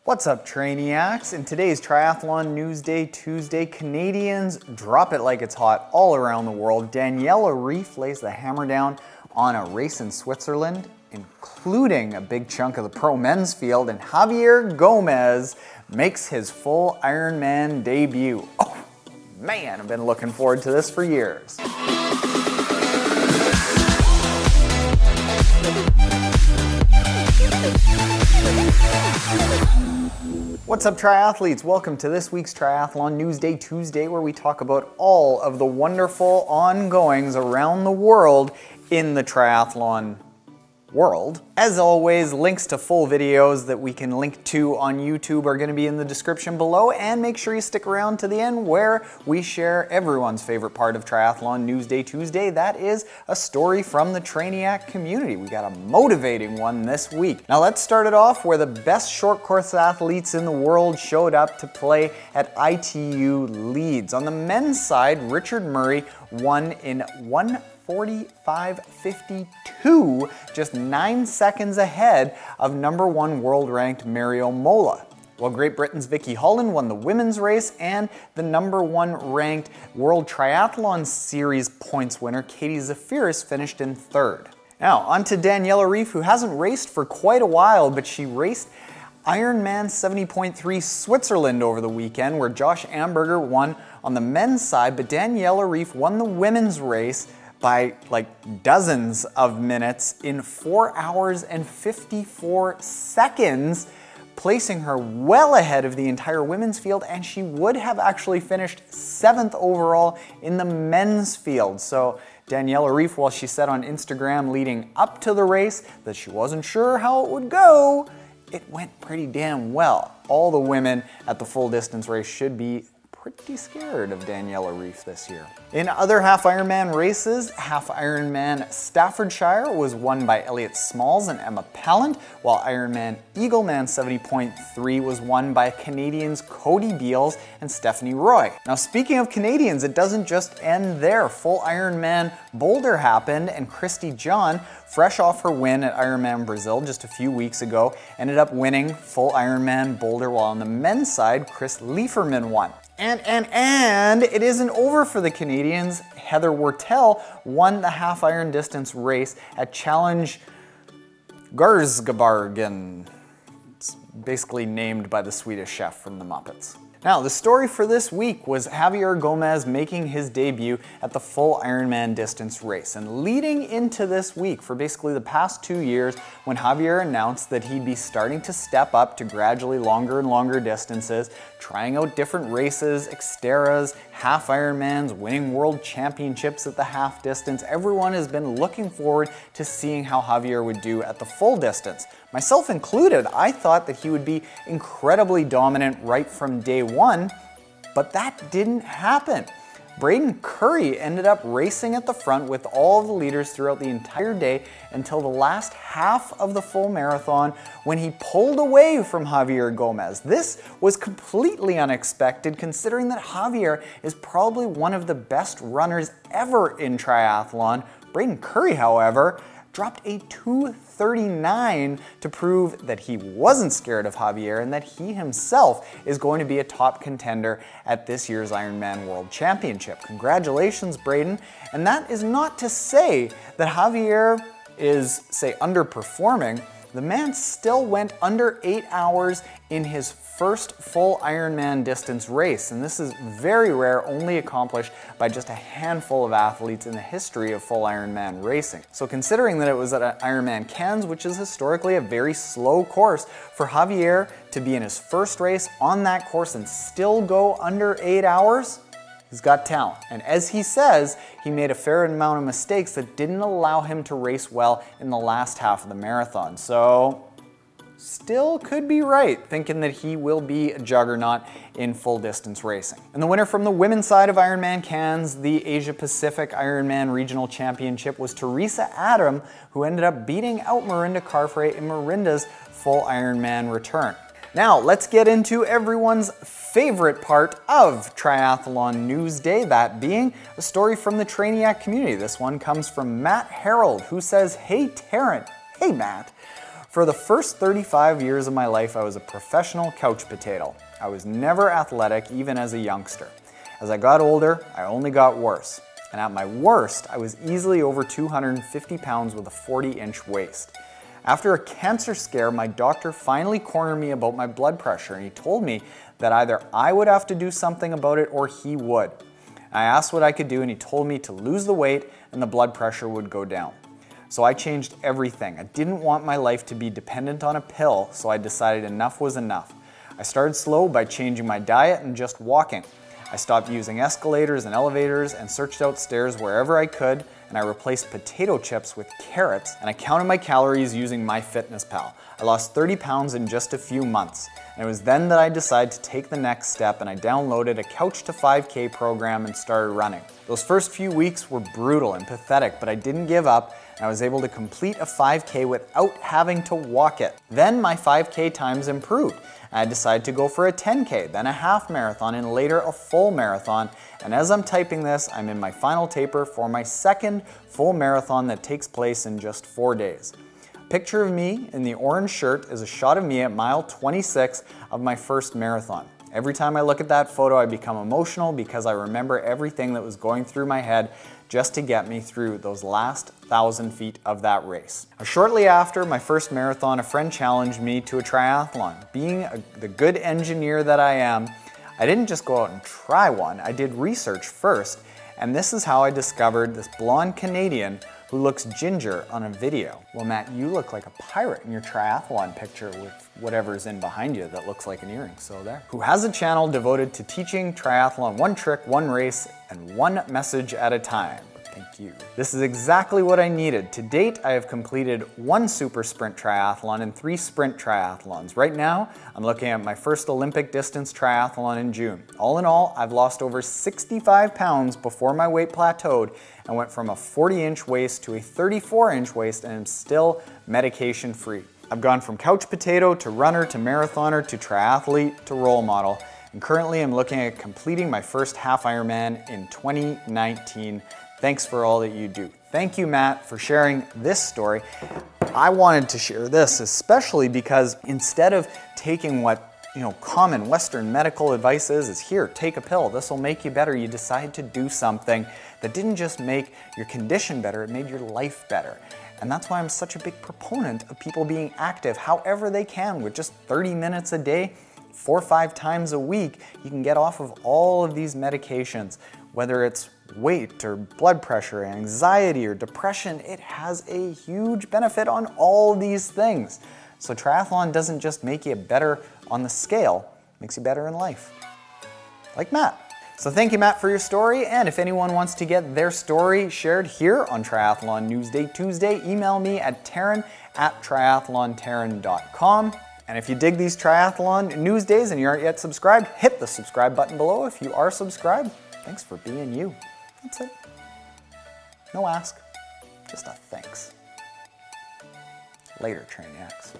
What's up, Trainiacs? In today's Triathlon News Day Tuesday, Canadians drop it like it's hot all around the world. Daniela Ryf lays the hammer down on a race in Switzerland, including a big chunk of the pro men's field, and Javier Gomez makes his full Ironman debut. Oh man, I've been looking forward to this for years. What's up, triathletes? Welcome to this week's Triathlon News Day Tuesday, where we talk about all of the wonderful ongoings around the world in the triathlon world. As always, links to full videos that we can link to on YouTube are going to be in the description below, and make sure you stick around to the end where we share everyone's favorite part of Triathlon News Day Tuesday. That is a story from the Trainiac community. We got a motivating one this week. Now let's start it off where the best short course athletes in the world showed up to play at ITU Leeds. On the men's side, Richard Murray won in 1:45.52, just 9 seconds ahead of #1 world-ranked Mario Mola. While Great Britain's Vicky Holland won the women's race, and the #1 ranked World Triathlon Series points winner Katie Zafiris finished in third. Now, on to Daniela Ryf, who hasn't raced for quite a while, but she raced Ironman 70.3 Switzerland over the weekend, where Josh Amberger won on the men's side, but Daniela Ryf won the women's race by like dozens of minutes in 4 hours and 54 seconds, placing her well ahead of the entire women's field, and she would have actually finished 7th overall in the men's field. So Daniela Ryf, while she said on Instagram leading up to the race that she wasn't sure how it would go, it went pretty damn well. All the women at the full distance race should be pretty scared of Daniela Ryf this year. In other half Ironman races, half Ironman Staffordshire was won by Elliot Smalls and Emma Pallant, while Ironman Eagleman 70.3 was won by Canadians Cody Beals and Stephanie Roy. Now, speaking of Canadians, it doesn't just end there. Full Ironman Boulder happened, and Kirsty Jahn, fresh off her win at Ironman Brazil just a few weeks ago, ended up winning full Ironman Boulder, while on the men's side, Chris Lieferman won. And it isn't over for the Canadians. Heather Wurtele won the half iron distance race at Challenge Garsgabargen. It's basically named by the Swedish chef from the Muppets. Now, the story for this week was Javier Gomez making his debut at the full Ironman distance race. And leading into this week, for basically the past 2 years, when Javier announced that he'd be starting to step up to gradually longer and longer distances, trying out different races, Xterras, half Ironmans, winning world championships at the half distance, everyone has been looking forward to seeing how Javier would do at the full distance. Myself included, I thought that he would be incredibly dominant right from day one, but that didn't happen. Braden Curry ended up racing at the front with all of the leaders throughout the entire day until the last half of the full marathon, when he pulled away from Javier Gomez. This was completely unexpected, considering that Javier is probably one of the best runners ever in triathlon. Braden Curry, however, dropped a 2:39 to prove that he wasn't scared of Javier and that he himself is going to be a top contender at this year's Ironman World Championship. Congratulations, Braden. And that is not to say that Javier is, say, underperforming. The man still went under 8 hours in his first full Ironman distance race, and this is very rare, only accomplished by just a handful of athletes in the history of full Ironman racing. So considering that it was at Ironman Cairns, which is historically a very slow course, for Javier to be in his first race on that course and still go under 8 hours, he's got talent. And as he says, he made a fair amount of mistakes that didn't allow him to race well in the last half of the marathon. So still could be right, thinking that he will be a juggernaut in full distance racing. And the winner from the women's side of Ironman Cairns, the Asia Pacific Ironman Regional Championship, was Teresa Adam, who ended up beating out Mirinda Carfrae in Mirinda's full Ironman return. Now, let's get into everyone's favorite part of Triathlon News Day, that being a story from the Trainiac community. This one comes from Matt Harold, who says, "Hey Taren." Hey Matt. For the first 35 years of my life, I was a professional couch potato. I was never athletic, even as a youngster. As I got older, I only got worse. And at my worst, I was easily over 250 pounds with a 40-inch waist. After a cancer scare, my doctor finally cornered me about my blood pressure, and he told me that either I would have to do something about it or he would. I asked what I could do, and he told me to lose the weight and the blood pressure would go down. So I changed everything. I didn't want my life to be dependent on a pill, so I decided enough was enough. I started slow by changing my diet and just walking. I stopped using escalators and elevators and searched out stairs wherever I could, and I replaced potato chips with carrots, and I counted my calories using MyFitnessPal. I lost 30 pounds in just a few months, and it was then that I decided to take the next step, and I downloaded a Couch to 5K program and started running. Those first few weeks were brutal and pathetic, but I didn't give up, and I was able to complete a 5K without having to walk it. Then my 5K times improved. I decided to go for a 10K, then a half marathon, and later a full marathon. And as I'm typing this, I'm in my final taper for my second full marathon that takes place in just 4 days. A picture of me in the orange shirt is a shot of me at mile 26 of my first marathon. Every time I look at that photo, I become emotional because I remember everything that was going through my head just to get me through those last 1,000 feet of that race. Shortly after my first marathon, a friend challenged me to a triathlon. Being the good engineer that I am, I didn't just go out and try one, I did research first, and this is how I discovered this blonde Canadian who looks ginger on a video. Well, Matt, you look like a pirate in your triathlon picture with whatever's in behind you that looks like an earring, so there. Who has a channel devoted to teaching triathlon one trick, one race, and one message at a time. Thank you. This is exactly what I needed. To date, I have completed 1 super sprint triathlon and 3 sprint triathlons. Right now, I'm looking at my first Olympic distance triathlon in June. All in all, I've lost over 65 pounds before my weight plateaued and went from a 40-inch waist to a 34-inch waist, and am still medication-free. I've gone from couch potato to runner to marathoner to triathlete to role model, and currently I'm looking at completing my first half Ironman in 2019. Thanks for all that you do. Thank you, Matt, for sharing this story. I wanted to share this especially because instead of taking what common Western medical advice is here, take a pill, this will make you better, you decide to do something that didn't just make your condition better, it made your life better. And that's why I'm such a big proponent of people being active however they can with just 30 minutes a day, 4 or 5 times a week. You can get off of all of these medications, whether it's weight or blood pressure, anxiety or depression. It has a huge benefit on all these things. So triathlon doesn't just make you better on the scale, it makes you better in life. Like Matt. So thank you, Matt, for your story, and if anyone wants to get their story shared here on Triathlon Newsday Tuesday, email me at Taren@triathlontaren.com. And if you dig these Triathlon Newsdays and you aren't yet subscribed, hit the subscribe button below. If you are subscribed, thanks for being you. That's it. No ask, just a thanks. Later, Trainiacs.